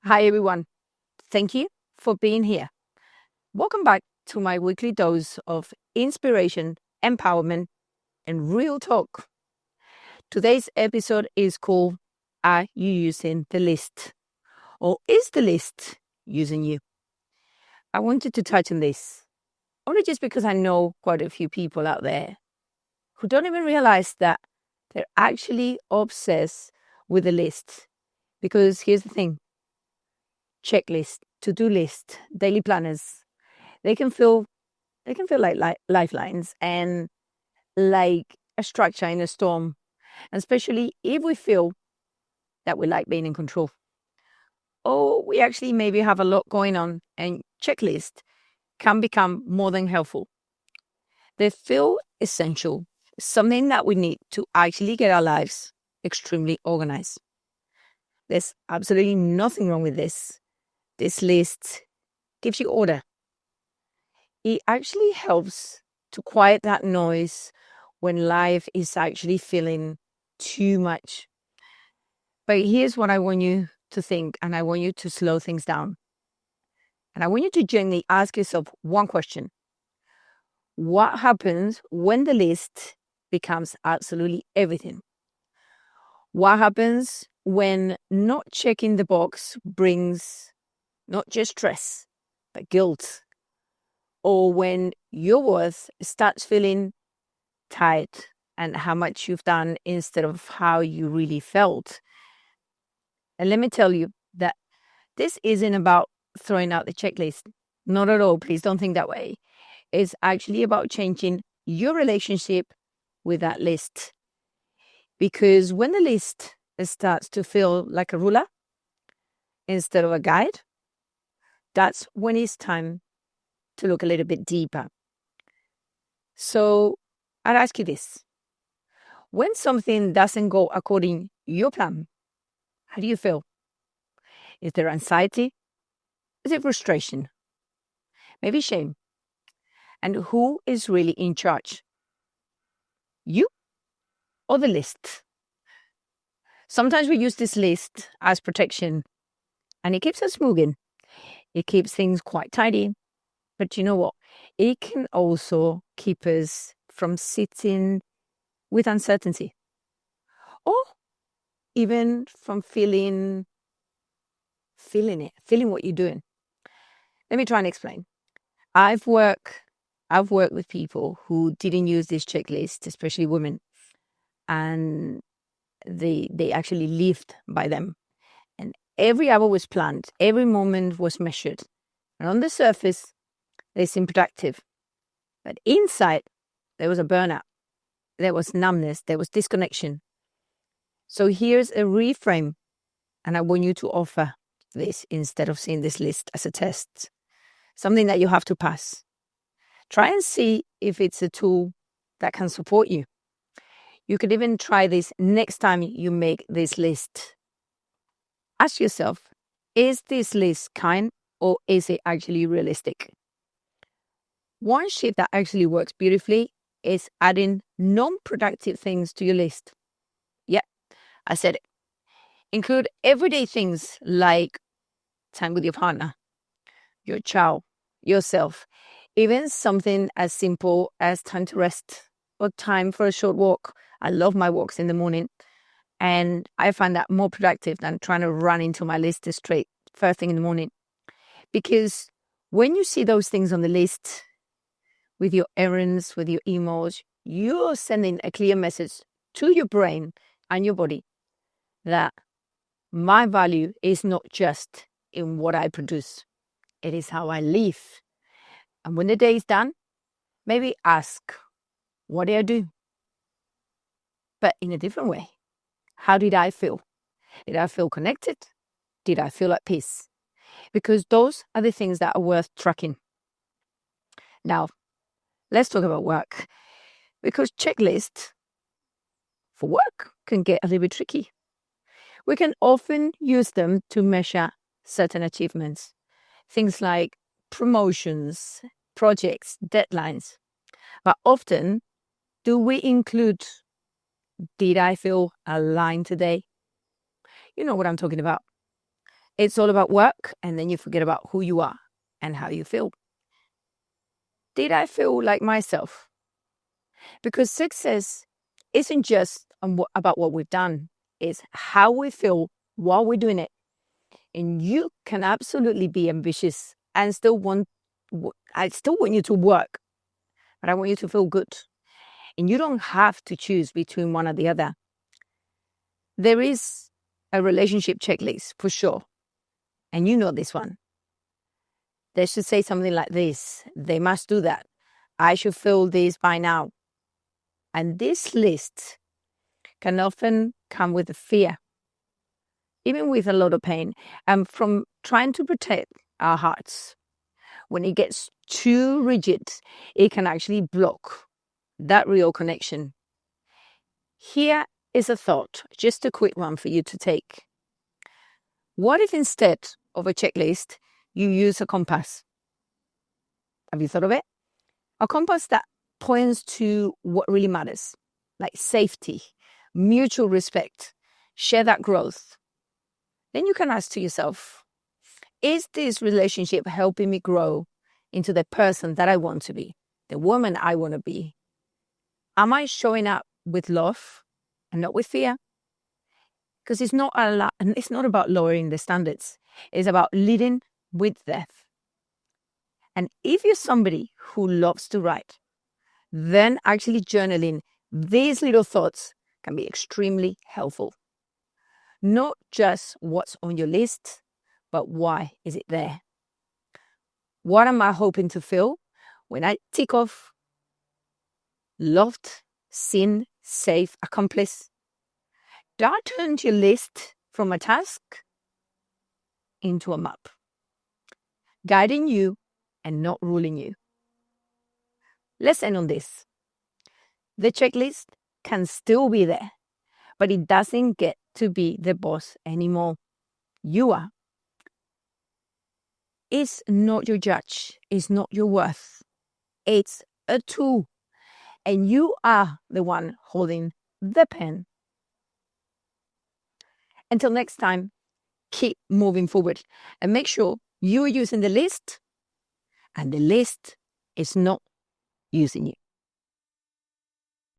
Hi, everyone. Thank you for being here. Welcome back to my weekly dose of inspiration, empowerment, and real talk. Today's episode is called Are You Using the List? Or is the list using you? I wanted to touch on this only just because I know quite a few people out there who don't even realize that they're actually obsessed with the list. Because here's the thing: checklist, to-do list, daily planners, they can feel like lifelines and like a structure in a storm, and especially if we feel that we like being in control. Or we actually maybe have a lot going on, and checklist can become more than helpful. They feel essential, something that we need to actually get our lives extremely organized. There's absolutely nothing wrong with this. This list gives you order. It actually helps to quiet that noise when life is actually feeling too much. But here's what I want you to think, and I want you to slow things down. And I want you to gently ask yourself one question. What happens when the list becomes absolutely everything? What happens when not checking the box brings not just stress, but guilt? Or when your worth starts feeling tight and how much you've done instead of how you really felt? And let me tell you that this isn't about throwing out the checklist. Not at all. Please don't think that way. It's actually about changing your relationship with that list. Because when the list starts to feel like a ruler instead of a guide, that's when it's time to look a little bit deeper. So I'd ask you this. When something doesn't go according to your plan, how do you feel? Is there anxiety? Is it frustration? Maybe shame? And who is really in charge? You or the list? Sometimes we use this list as protection, and it keeps us moving. It keeps things quite tidy. But you know what? It can also keep us from sitting with uncertainty, or even from feeling what you're doing. Let me try and explain. I've worked with people who didn't use this checklist, especially women, and they actually lived by them. And every hour was planned, every moment was measured. And on the surface, they seemed productive. But inside, there was a burnout, there was numbness, there was disconnection. So here's a reframe, and I want you to offer this instead of seeing this list as a test, something that you have to pass. Try and see if it's a tool that can support you. You could even try this next time you make this list. Ask yourself, is this list kind or is it actually realistic? One shift that actually works beautifully is adding non-productive things to your list. Yeah, I said it. Include everyday things like time with your partner, your child, yourself, even something as simple as time to rest or time for a short walk. I love my walks in the morning, and I find that more productive than trying to run into my list straight first thing in the morning. Because when you see those things on the list, with your errands, with your emails, you're sending a clear message to your brain and your body that my value is not just in what I produce, it is how I live. And when the day is done, maybe ask, what did I do? But in a different way. How did I feel? Did I feel connected? Did I feel at peace? Because those are the things that are worth tracking. Now, let's talk about work. Because checklists for work can get a little bit tricky. We can often use them to measure certain achievements. Things like promotions, projects, deadlines. But often, do we include, did I feel aligned today? You know what I'm talking about. It's all about work, and then you forget about who you are and how you feel. Did I feel like myself? Because success isn't just about what we've done. It's how we feel while we're doing it. And you can absolutely be ambitious and I still want you to work, but I want you to feel good. And you don't have to choose between one or the other. There is a relationship checklist for sure. And you know this one. They should say something like this. They must do that. I should feel this by now. And this list can often come with fear, even with a lot of pain, and from trying to protect our hearts. When it gets too rigid, it can actually block that real connection. Here is a thought, just a quick one for you to take. What if instead of a checklist, you use a compass? Have you thought of it? A compass that points to what really matters, like safety, mutual respect, share that growth. Then you can ask to yourself, is this relationship helping me grow into the person that I want to be, the woman I want to be? Am I showing up with love and not with fear? Because it's not about lowering the standards. It's about leading with depth. And if you're somebody who loves to write, then actually journaling these little thoughts can be extremely helpful. Not just what's on your list, but why is it there? What am I hoping to feel when I tick off loved, seen, safe, accomplished? Do I turn your list from a task into a map, guiding you and not ruling you? Let's end on this. The checklist can still be there, but it doesn't get to be the boss anymore. You are. It's not your judge. It's not your worth. It's a tool. And you are the one holding the pen. Until next time, keep moving forward and make sure you are using the list and the list is not using you.